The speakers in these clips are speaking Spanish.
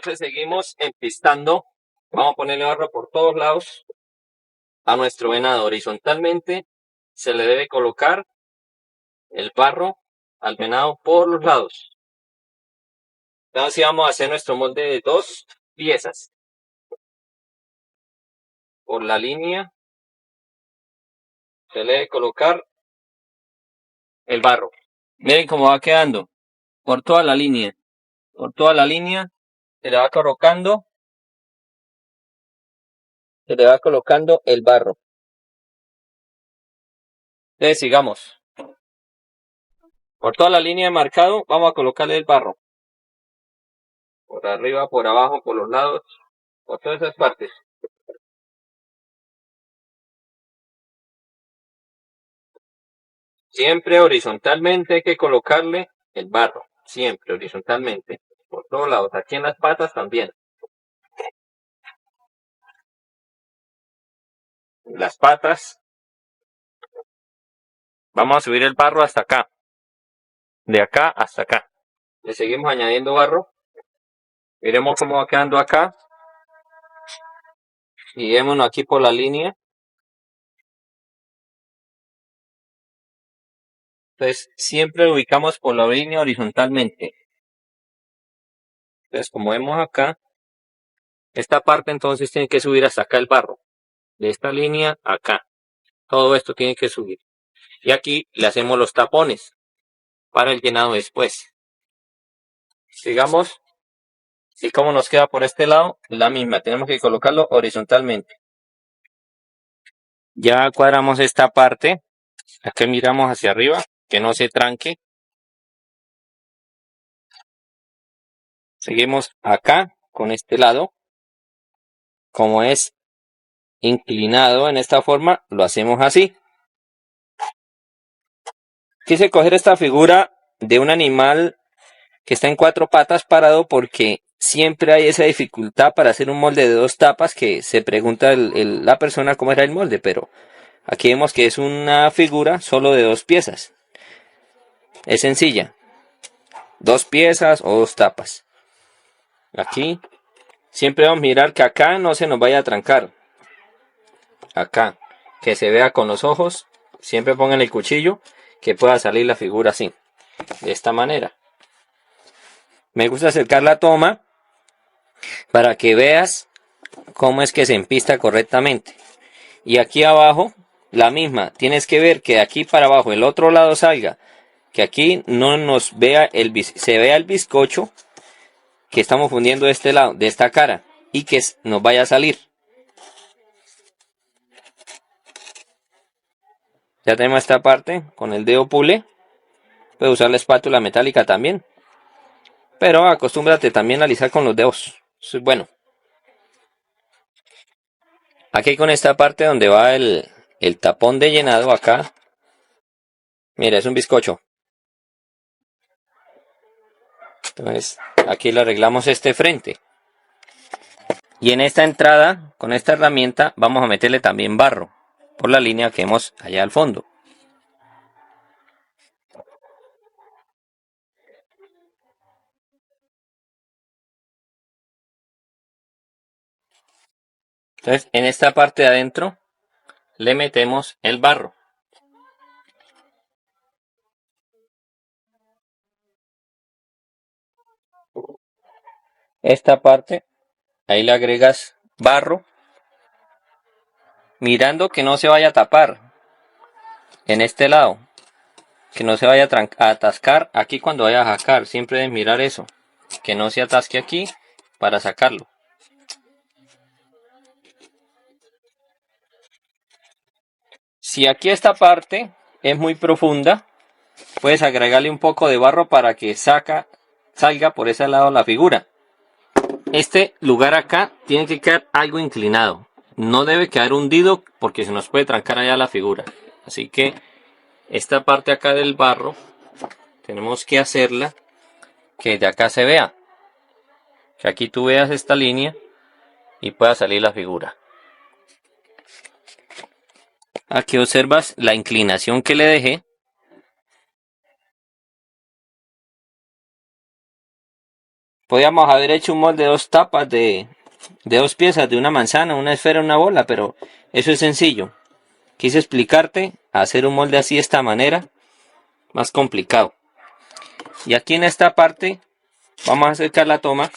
Entonces seguimos empistando. Vamos a ponerle barro por todos lados a nuestro venado. Horizontalmente se le debe colocar el barro al venado por los lados. Entonces vamos a hacer nuestro molde de 2 piezas. Por la línea se le debe colocar el barro. Miren cómo va quedando. Por toda la línea. Por toda la línea se le va colocando. Se le va colocando el barro. Entonces sigamos. Por toda la línea de marcado vamos a colocarle el barro. Por arriba, por abajo, por los lados, por todas esas partes. Siempre horizontalmente hay que colocarle el barro. Siempre horizontalmente. Por todos lados. Aquí en las patas también. Las patas. Vamos a subir el barro hasta acá. De acá hasta acá. Le seguimos añadiendo barro. Miremos cómo va quedando acá. Y guiémonos aquí por la línea. Entonces siempre lo ubicamos por la línea horizontalmente. Entonces como vemos acá. Esta parte entonces tiene que subir hasta acá el barro. De esta línea acá. Todo esto tiene que subir. Y aquí le hacemos los tapones para el llenado después. Sigamos. Y como nos queda por este lado, la misma. Tenemos que colocarlo horizontalmente. Ya cuadramos esta parte. Aquí miramos hacia arriba, que no se tranque. Seguimos acá con este lado. Como es inclinado en esta forma, lo hacemos así. Quise coger esta figura de un animal que está en 4 patas parado porque siempre hay esa dificultad para hacer un molde de 2 tapas que se pregunta la persona cómo era el molde, pero aquí vemos que es una figura solo de 2 piezas. Es sencilla. 2 piezas o 2 tapas. Aquí siempre vamos a mirar que acá no se nos vaya a trancar. Acá. Que se vea con los ojos. Siempre pongan el cuchillo que pueda salir la figura así. De esta manera. Me gusta acercar la toma para que veas cómo es que se empista correctamente. Y aquí abajo, la misma. Tienes que ver que de aquí para abajo el otro lado salga. Que aquí no nos vea se vea el bizcocho que estamos fundiendo de este lado, de esta cara. Y que nos vaya a salir. Ya tenemos esta parte con el dedo pule. Puedes usar la espátula metálica también. Pero acostúmbrate también a alisar con los dedos. Eso es bueno. Aquí con esta parte donde va el tapón de llenado acá. Mira, es un bizcocho. Entonces, aquí le arreglamos este frente. Y en esta entrada, con esta herramienta, vamos a meterle también barro. Por la línea que vemos allá al fondo. Entonces, en esta parte de adentro, le metemos el barro. Esta parte, ahí le agregas barro. Mirando que no se vaya a tapar en este lado, que no se vaya a atascar aquí cuando vaya a sacar. Siempre debes mirar eso, que no se atasque aquí para sacarlo. Si aquí esta parte es muy profunda, puedes agregarle un poco de barro para que salga por ese lado la figura. Este lugar acá tiene que quedar algo inclinado. No debe quedar hundido porque se nos puede trancar allá la figura. Así que esta parte acá del barro tenemos que hacerla que de acá se vea. Que aquí tú veas esta línea y pueda salir la figura. Aquí observas la inclinación que le dejé. Podríamos haber hecho un molde de dos tapas de dos piezas, de una manzana, una esfera, una bola, pero eso es sencillo. Quise explicarte hacer un molde así de esta manera, más complicado. Y aquí en esta parte vamos a acercar la toma.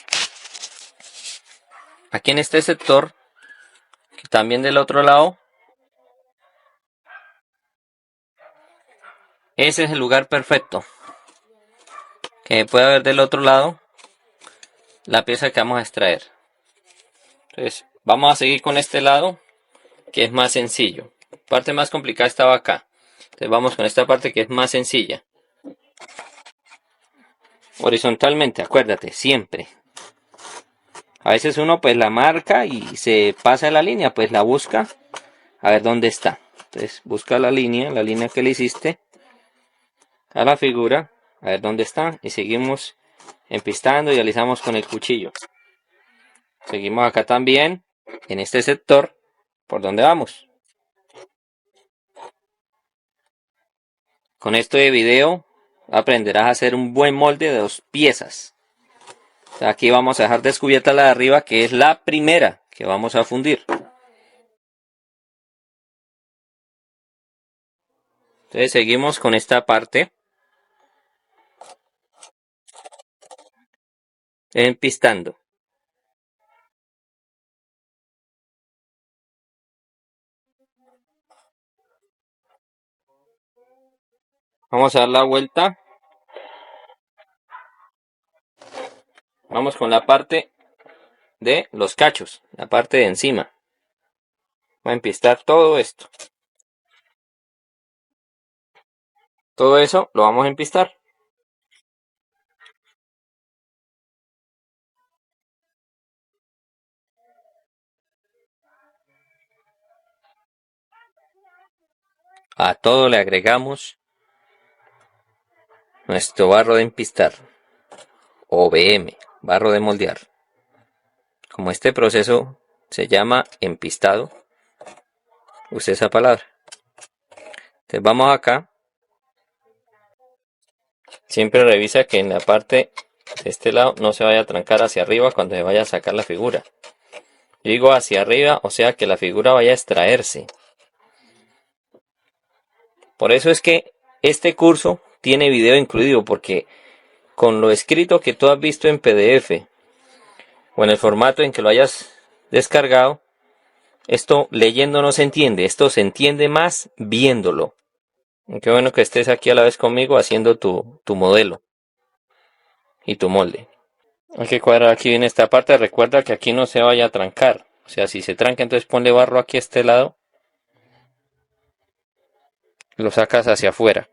Aquí en este sector, también del otro lado, ese es el lugar perfecto. Que puede haber del otro lado la pieza que vamos a extraer. Entonces vamos a seguir con este lado, que es más sencillo. La parte más complicada estaba acá. Entonces vamos con esta parte que es más sencilla. Horizontalmente, acuérdate, siempre. A veces uno pues la marca y se pasa la línea, pues la busca a ver dónde está. Entonces busca la línea que le hiciste a la figura, a ver dónde está, y seguimos empistando y alisamos con el cuchillo. Seguimos acá también, en este sector, por donde vamos. Con esto de video aprenderás a hacer un buen molde de dos piezas. Aquí vamos a dejar descubierta la de arriba, que es la primera que vamos a fundir. Entonces seguimos con esta parte, empistando. Vamos a dar la vuelta. Vamos con la parte de los cachos, la parte de encima. Voy a empistar todo esto. Todo eso lo vamos a empistar. A todo le agregamos nuestro barro de empistar, o BM, barro de moldear. Como este proceso se llama empistado, use esa palabra. Entonces vamos acá. Siempre revisa que en la parte de este lado no se vaya a trancar hacia arriba cuando se vaya a sacar la figura. Yo digo hacia arriba, o sea que la figura vaya a extraerse. Por eso es que este curso tiene video incluido, porque con lo escrito que tú has visto en PDF o en el formato en que lo hayas descargado, esto leyendo no se entiende, esto se entiende más viéndolo. Qué bueno que estés aquí a la vez conmigo haciendo tu modelo y tu molde. Hay que cuadrar aquí en esta parte, recuerda que aquí no se vaya a trancar. O sea, si se tranca, entonces ponle barro aquí a este lado. Lo sacas hacia afuera.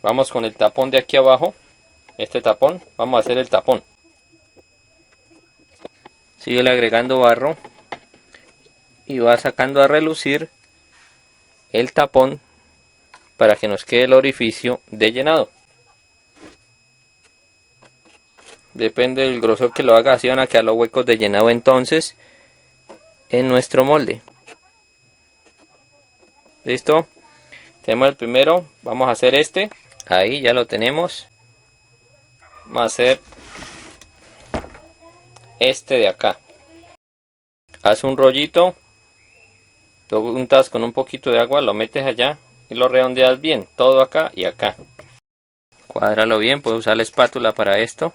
Vamos con el tapón de aquí abajo. Este tapón, vamos a hacer el tapón. Síguele agregando barro. Y va sacando a relucir el tapón para que nos quede el orificio de llenado. Depende del grosor que lo haga, así van a quedar los huecos de llenado entonces en nuestro molde. ¿Listo? Tenemos el primero, vamos a hacer este. Ahí ya lo tenemos. Vamos a hacer este de acá. Haz un rollito, lo untas con un poquito de agua, lo metes allá y lo redondeas bien, todo acá y acá. Cuádralo bien, puedes usar la espátula para esto.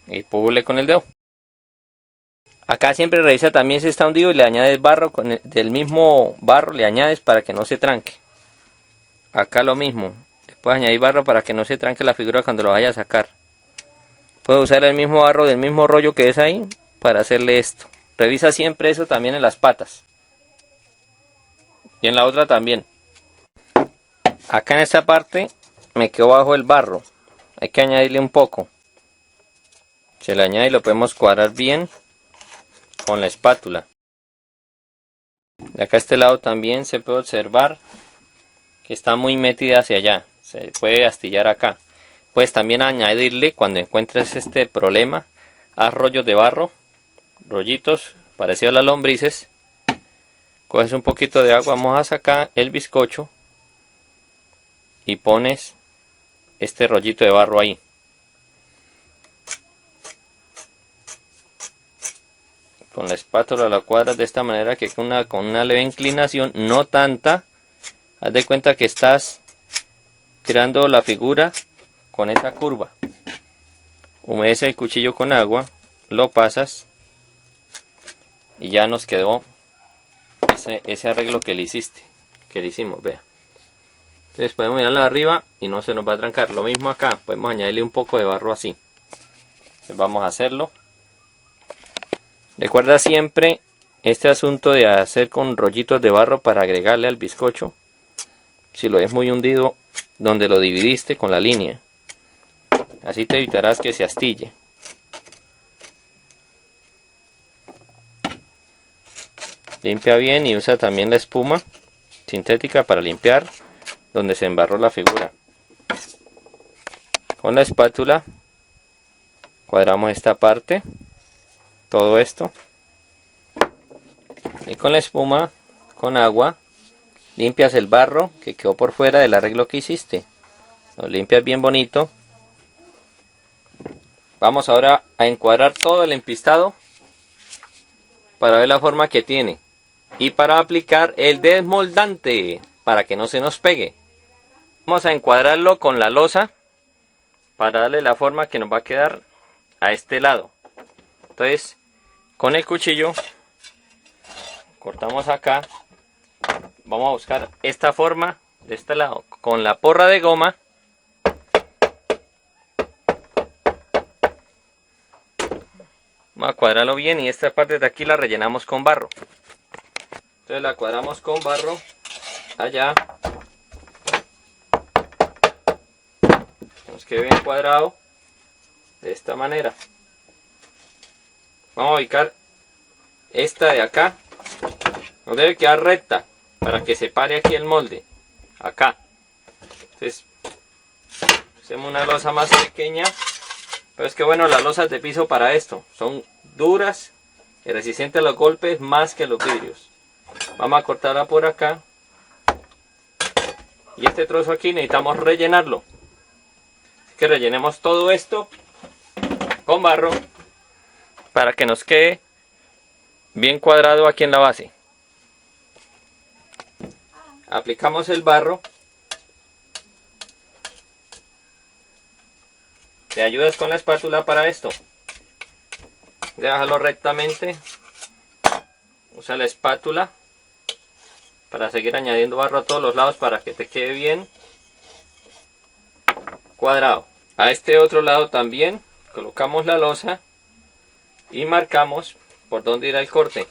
Y pule con el dedo. Acá siempre revisa también si está hundido y le añades barro, del mismo barro le añades para que no se tranque. Acá lo mismo, le puedes añadir barro para que no se tranque la figura cuando lo vaya a sacar. Puedes usar el mismo barro del mismo rollo que es ahí para hacerle esto. Revisa siempre eso también en las patas. Y en la otra también. Acá en esta parte me quedó bajo el barro. Hay que añadirle un poco. Se le añade y lo podemos cuadrar bien con la espátula. De acá a este lado también se puede observar que está muy metida hacia allá. Se puede astillar acá. Puedes también añadirle, cuando encuentres este problema, haz rollos de barro, rollitos parecidos a las lombrices, Coges un poquito de agua, mojas acá el bizcocho y pones este rollito de barro ahí. Con la espátula la cuadras de esta manera que con una leve inclinación, no tanta. Haz de cuenta que estás creando la figura con esa curva. Humedece el cuchillo con agua, lo pasas y ya nos quedó ese arreglo que le hiciste, que le hicimos, vea. Entonces podemos mirarlo de arriba y no se nos va a trancar. Lo mismo acá, podemos añadirle un poco de barro así. Entonces vamos a hacerlo. Recuerda siempre este asunto de hacer con rollitos de barro para agregarle al bizcocho. Si lo ves muy hundido, donde lo dividiste con la línea. Así te evitarás que se astille. Limpia bien y usa también la espuma sintética para limpiar donde se embarró la figura. Con la espátula cuadramos esta parte, todo esto, y con la espuma, con agua, limpias el barro que quedó por fuera del arreglo que hiciste. Lo limpias bien bonito. Vamos ahora a encuadrar todo el empistado para ver la forma que tiene y para aplicar el desmoldante para que no se nos pegue. Vamos a encuadrarlo con la losa para darle la forma que nos va a quedar a este lado. Entonces, con el cuchillo cortamos acá. Vamos a buscar esta forma de este lado con la porra de goma. Vamos a cuadrarlo bien y esta parte de aquí la rellenamos con barro. Entonces la cuadramos con barro allá. Nos quede bien cuadrado de esta manera. Vamos a ubicar esta de acá. Nos debe quedar recta para que se pare aquí el molde. Acá. Entonces hacemos una losa más pequeña. Pero es que bueno, las losas de piso para esto son duras y resistentes a los golpes más que los vidrios. Vamos a cortarla por acá. Y este trozo aquí necesitamos rellenarlo. Así que rellenemos todo esto con barro para que nos quede bien cuadrado aquí en la base. Aplicamos el barro. Te ayudas con la espátula para esto. Déjalo rectamente. Usa la espátula para seguir añadiendo barro a todos los lados para que te quede bien cuadrado. A este otro lado también colocamos la losa y marcamos por dónde irá el corte.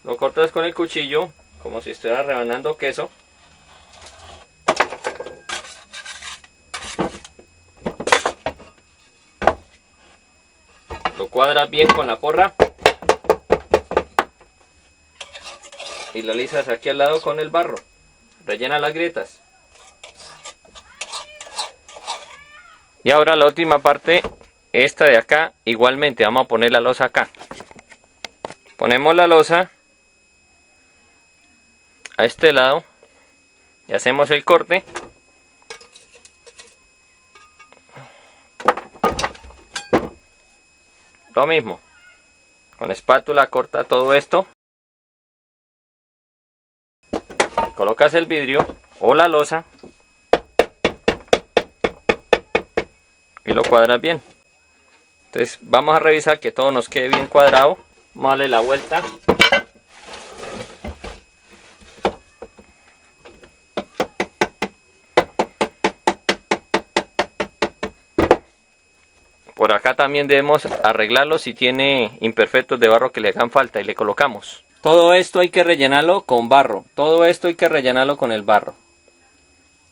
Lo cortas con el cuchillo como si estuvieras rebanando queso. Lo cuadras bien con la porra y lo alisas aquí al lado con el barro. Rellena las grietas. Y ahora la última parte, esta de acá, igualmente vamos a poner la losa acá. Ponemos la losa a este lado y hacemos el corte. Lo mismo, con la espátula corta todo esto. Colocas el vidrio o la losa y lo cuadras bien. Entonces vamos a revisar que todo nos quede bien cuadrado. Vamos a darle la vuelta. Por acá también debemos arreglarlo si tiene imperfectos de barro que le hagan falta y le colocamos. Todo esto hay que rellenarlo con barro. Todo esto hay que rellenarlo con el barro.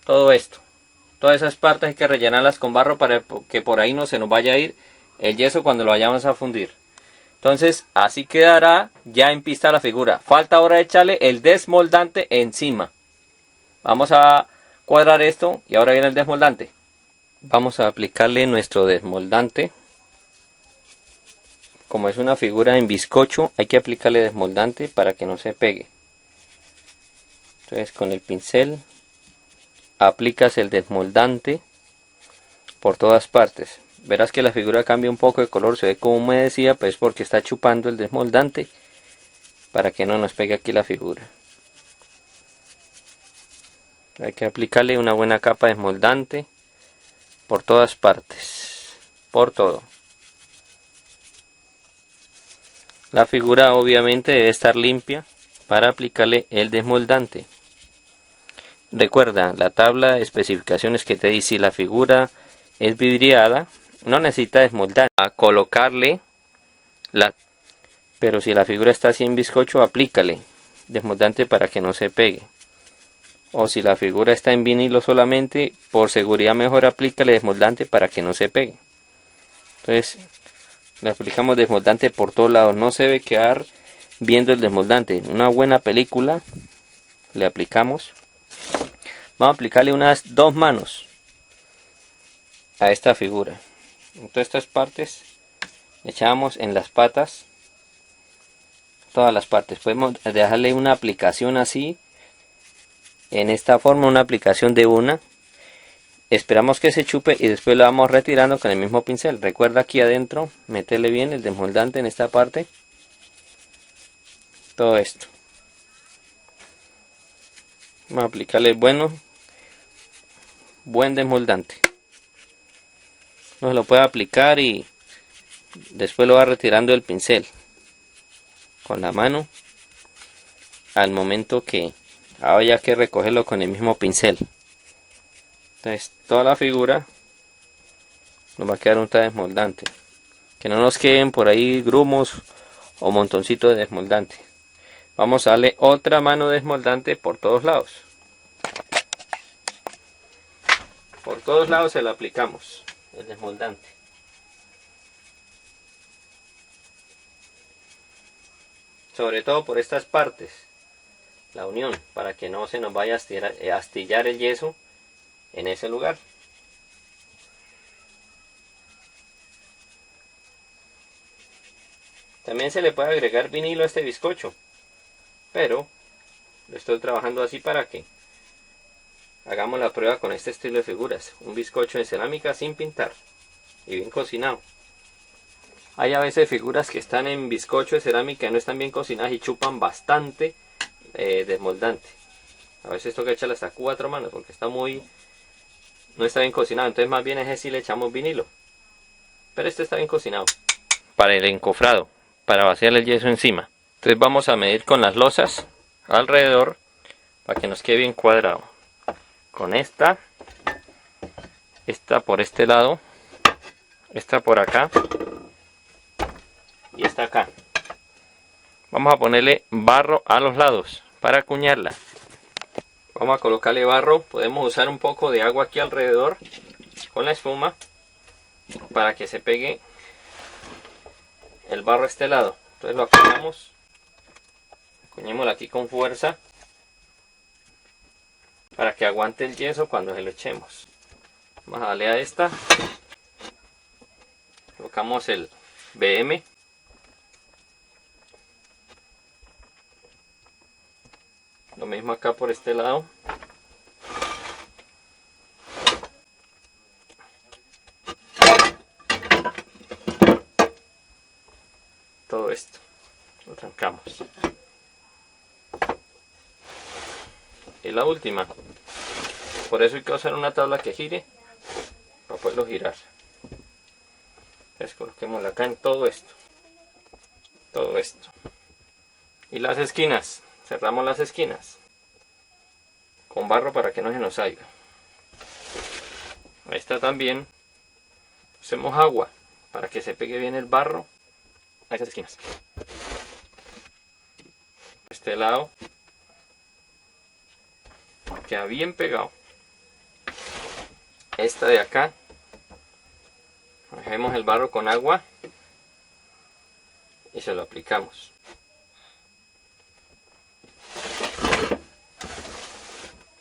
Todo esto. Todas esas partes hay que rellenarlas con barro para que por ahí no se nos vaya a ir el yeso cuando lo vayamos a fundir. Entonces así quedará ya en pista la figura. Falta ahora echarle el desmoldante encima. Vamos a cuadrar esto y ahora viene el desmoldante. Vamos a aplicarle nuestro desmoldante como es una figura en bizcocho, hay que aplicarle desmoldante para que no se pegue. Entonces con el pincel aplicas el desmoldante por todas partes. Verás que la figura cambia un poco de color, se ve como humedecida, pues porque está chupando el desmoldante para que no nos pegue aquí la figura. Hay que aplicarle una buena capa de desmoldante por todas partes, por todo. La figura obviamente debe estar limpia para aplicarle el desmoldante. Recuerda la tabla de especificaciones que te dice: si la figura es vidriada, no necesita desmoldar. A colocarle pero si la figura está así en bizcocho, aplícale desmoldante para que no se pegue. O si la figura está en vinilo solamente, por seguridad mejor aplícale desmoldante para que no se pegue. Entonces le aplicamos desmoldante por todos lados, no se debe quedar viendo el desmoldante. Una buena película le aplicamos. Vamos a aplicarle unas 2 manos a esta figura. En todas estas partes le echamos en las patas, todas las partes. Podemos dejarle una aplicación así, en esta forma, una aplicación de una. Esperamos que se chupe y después lo vamos retirando con el mismo pincel. Recuerda aquí adentro meterle bien el desmoldante en esta parte. Todo esto. Vamos a aplicarle buen desmoldante. No se lo puede aplicar y después lo va retirando del pincel con la mano al momento que haya que recogerlo con el mismo pincel. Entonces toda la figura nos va a quedar un desmoldante, que no nos queden por ahí grumos o montoncitos de desmoldante. Vamos a darle otra mano de desmoldante por todos lados. Por todos lados se lo aplicamos el desmoldante. Sobre todo por estas partes, la unión, para que no se nos vaya a astillar el yeso en ese lugar. También se le puede agregar vinilo a este bizcocho, pero lo estoy trabajando así para que hagamos la prueba con este estilo de figuras. Un bizcocho de cerámica sin pintar y bien cocinado. Hay a veces figuras que están en bizcocho de cerámica y no están bien cocinadas y chupan bastante desmoldante. A veces toca echarle hasta 4 manos porque no está bien cocinado. Entonces más bien ese sí le echamos vinilo. Pero este está bien cocinado. Para el encofrado, para vaciar el yeso encima. Entonces vamos a medir con las losas alrededor para que nos quede bien cuadrado. Con esta por este lado, esta por acá y esta acá. Vamos a ponerle barro a los lados para acuñarla. Vamos a colocarle barro. Podemos usar un poco de agua aquí alrededor con la espuma para que se pegue el barro a este lado. Entonces lo acuñamos. Acuñémoslo aquí con fuerza para que aguante el yeso cuando se lo echemos. Vamos a darle a esta. Colocamos el BM. Lo mismo acá por este lado. Todo esto lo trancamos. Y la última. Por eso hay que usar una tabla que gire para poderlo girar. Entonces coloquémosla acá en todo esto. Todo esto. Y las esquinas. Cerramos las esquinas con barro para que no se nos salga. Ahí está también. Usemos agua para que se pegue bien el barro a esas esquinas. Este lado queda bien pegado. Esta de acá, dejemos el barro con agua y se lo aplicamos.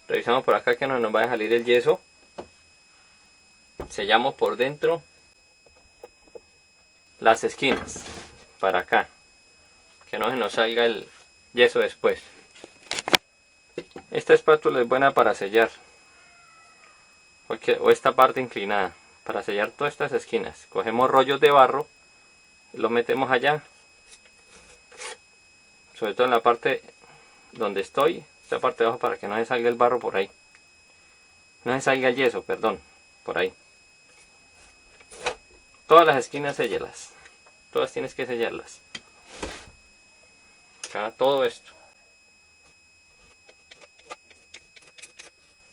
Revisamos por acá que no nos vaya a salir el yeso. Sellamos por dentro las esquinas. para acá, que no se nos salga el yeso después. Esta espátula es buena para sellar, o esta parte inclinada, para sellar todas estas esquinas. Cogemos rollos de barro, lo metemos allá, sobre todo en la parte donde estoy, esta parte de abajo, para que no se salga el barro por ahí, no se salga el yeso, perdón, por ahí. Todas las esquinas séllalas, todas tienes que sellarlas, acá todo esto.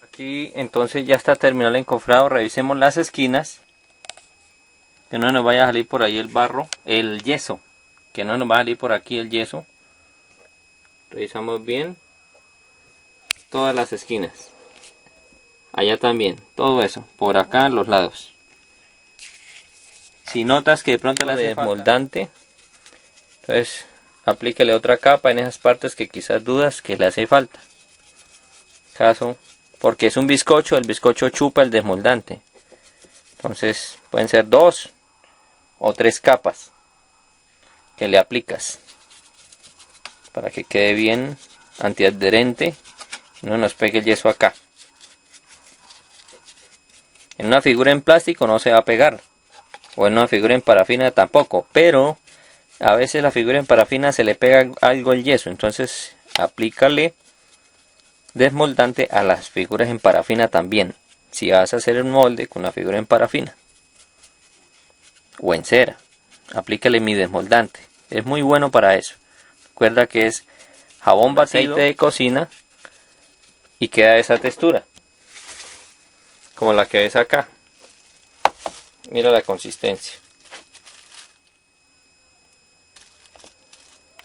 Aquí entonces ya está terminado el encofrado. Revisemos las esquinas, que no nos vaya a salir por ahí el barro, el yeso, que no nos va a salir por aquí el yeso. Revisamos bien todas las esquinas, allá también, todo eso, por acá en los lados. Si notas que de pronto la desmoldante, entonces aplíquele otra capa en esas partes que quizás dudas que le hace falta. Caso, porque es un bizcocho, el bizcocho chupa el desmoldante. Entonces pueden ser 2 o 3 capas que le aplicas para que quede bien antiadherente y no nos pegue el yeso acá. En una figura en plástico no se va a pegar, o en una figura en parafina tampoco, pero a veces la figura en parafina se le pega algo el yeso, entonces aplícale desmoldante a las figuras en parafina también, si vas a hacer un molde con la figura en parafina o en cera, aplícale mi desmoldante, es muy bueno para eso. Recuerda que es jabón batido, aceite de cocina, y queda esa textura como la que ves acá. Mira la consistencia.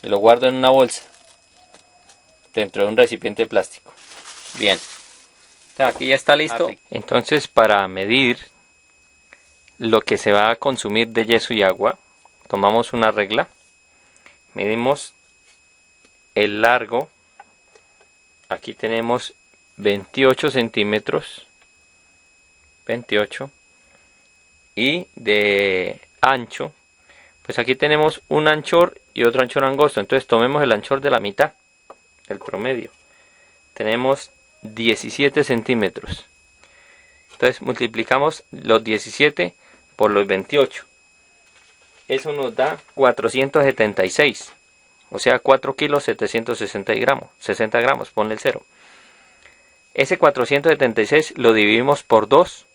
Y lo guardo en una bolsa dentro de un recipiente plástico. Bien, aquí ya está listo. Entonces, para medir lo que se va a consumir de yeso y agua, tomamos una regla, medimos el largo, aquí tenemos 28 centímetros, 28, y de ancho, pues aquí tenemos un anchor y otro anchor angosto, entonces tomemos el anchor de la mitad, el promedio, tenemos 17 centímetros, entonces multiplicamos los 17 por los 28, eso nos da 476, o sea 4 kilos 760 gramos, 60 gramos, ponle el 0. Ese 476 lo dividimos por 2,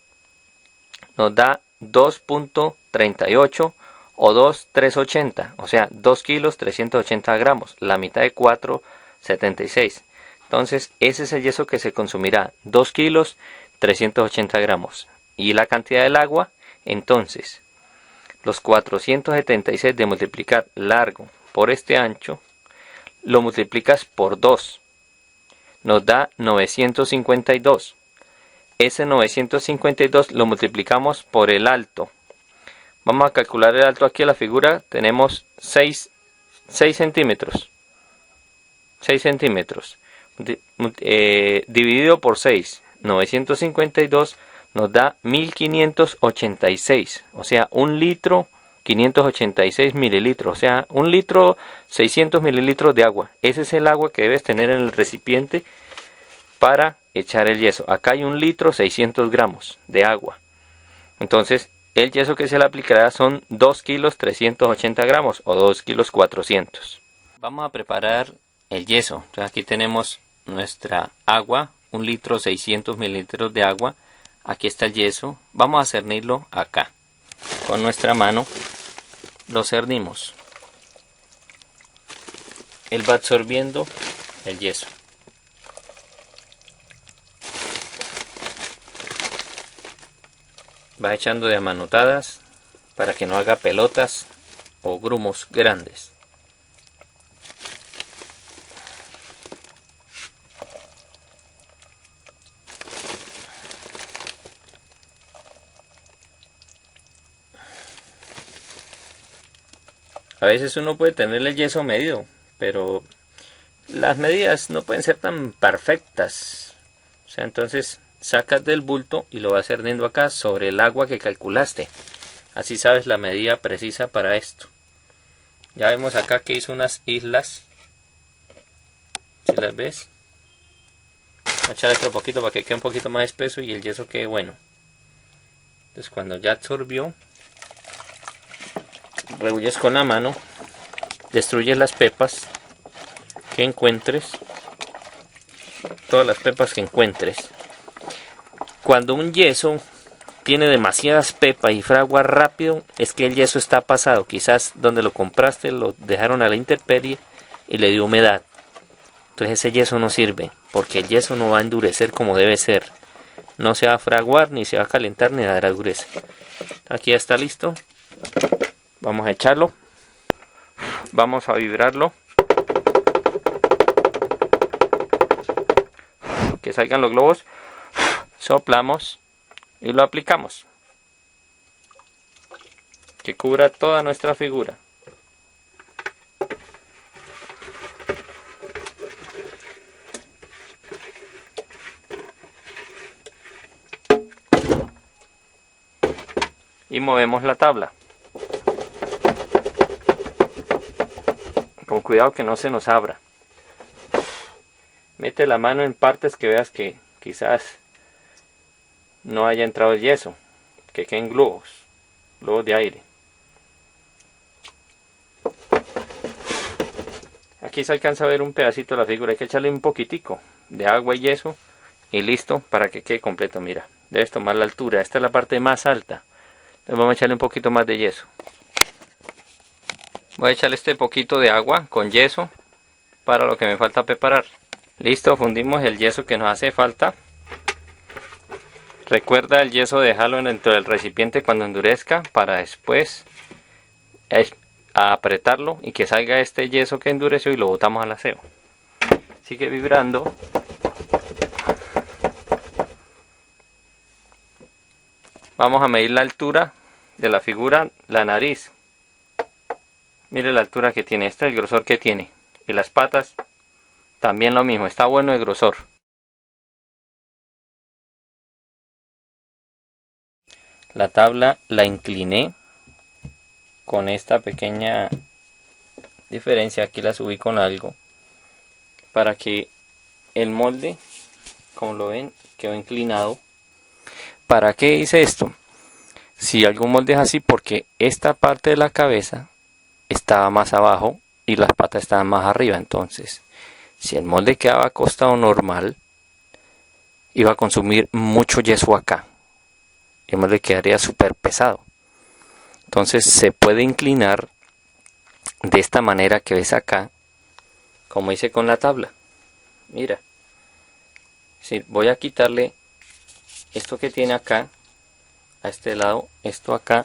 nos da 2.38 o 2,380, o sea 2 kilos 380 gramos, la mitad de 4,76. Entonces ese es el yeso que se consumirá, 2 kilos 380 gramos. Y la cantidad del agua, entonces los 476 de multiplicar largo por este ancho, lo multiplicas por 2, nos da 952. Ese 952 lo multiplicamos por el alto. Vamos a calcular el alto aquí en la figura. Tenemos 6 centímetros. 6 centímetros. Dividido por 6. 952 nos da 1586. O sea, 1 litro 586 mililitros. O sea, 1 litro 600 mililitros de agua. Ese es el agua que debes tener en el recipiente para echar el yeso. Acá hay 1 litro 600 gramos de agua. Entonces el yeso que se le aplicará son 2 kilos 380 gramos o 2 kilos 400. Vamos a preparar el yeso. Entonces aquí tenemos nuestra agua, 1 litro 600 mililitros de agua. Aquí está el yeso. Vamos a cernirlo acá. Con nuestra mano lo cernimos. Él va absorbiendo el yeso. Va echando de a manotadas para que no haga pelotas o grumos grandes. A veces uno puede tener el yeso medido, pero las medidas no pueden ser tan perfectas. O sea, entonces sacas del bulto y lo vas cerniendo acá sobre el agua que calculaste. Así sabes la medida precisa para esto. Ya vemos acá que hizo unas islas. Si las ves. Voy a echar otro poquito para que quede un poquito más espeso y el yeso quede bueno. Entonces cuando ya absorbió, rehuyes con la mano, destruyes las pepas que encuentres, todas las pepas que encuentres. Cuando un yeso tiene demasiadas pepas y fragua rápido, es que el yeso está pasado. Quizás donde lo compraste lo dejaron a la intemperie y le dio humedad. Entonces ese yeso no sirve, porque el yeso no va a endurecer como debe ser. No se va a fraguar, ni se va a calentar, ni a dar dureza. Aquí ya está listo. Vamos a echarlo. Vamos a vibrarlo. Que salgan los globos. Soplamos y lo aplicamos. Que cubra toda nuestra figura. Y movemos la tabla. Con cuidado que no se nos abra. Mete la mano en partes que veas que quizás no haya entrado el yeso. Que queden globos de aire. Aquí se alcanza a ver un pedacito de la figura. Hay que echarle un poquitico de agua y yeso. Y listo para que quede completo. Mira, debes tomar la altura. Esta es la parte más alta. Entonces vamos a echarle un poquito más de yeso. Voy a echarle este poquito de agua con yeso para lo que me falta preparar. Listo, fundimos el yeso que nos hace falta. Recuerda el yeso dejarlo dentro del recipiente cuando endurezca para después apretarlo y que salga este yeso que endureció y lo botamos al aseo. Sigue vibrando. Vamos a medir la altura de la figura, la nariz. Mire la altura que tiene, este es el grosor que tiene. Y las patas, también lo mismo, está bueno el grosor. La tabla la incliné con esta pequeña diferencia, aquí la subí con algo, para que el molde, como lo ven, quedó inclinado. ¿Para qué hice esto? Si algún molde es así, porque esta parte de la cabeza estaba más abajo y las patas estaban más arriba. Entonces, si el molde quedaba acostado normal, iba a consumir mucho yeso acá. El molde quedaría súper pesado. Entonces se puede inclinar de esta manera que ves acá, como hice con la tabla. Mira, si voy a quitarle esto que tiene acá, a este lado, esto acá.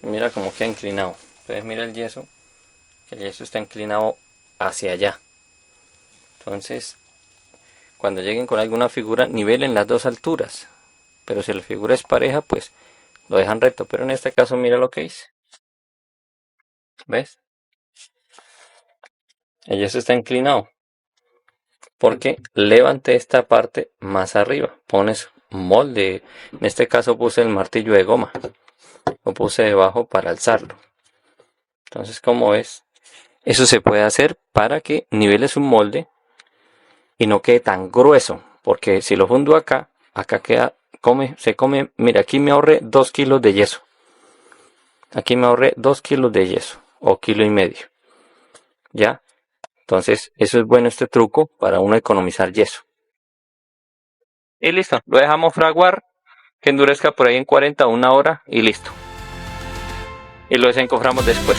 Mira cómo queda inclinado. Entonces mira el yeso, que el yeso está inclinado hacia allá. Entonces, cuando lleguen con alguna figura, nivelen las dos alturas. Pero si la figura es pareja, pues lo dejan recto. Pero en este caso mira lo que hice. ¿Ves? El yeso está inclinado. Porque levanté esta parte más arriba. Pones molde. En este caso puse el martillo de goma. Lo puse debajo para alzarlo. Entonces, como ves, eso se puede hacer para que niveles un molde y no quede tan grueso. Porque si lo fundo acá queda, se come. Mira, aquí me ahorré 2 kilos de yeso. Aquí me ahorré 2 kilos de yeso. O 1,5 kilos. ¿Ya? Entonces, eso es bueno este truco para uno economizar yeso. Y listo. Lo dejamos fraguar. Que endurezca por ahí en 40 o 1 hora. Y listo. Y lo desencoframos después.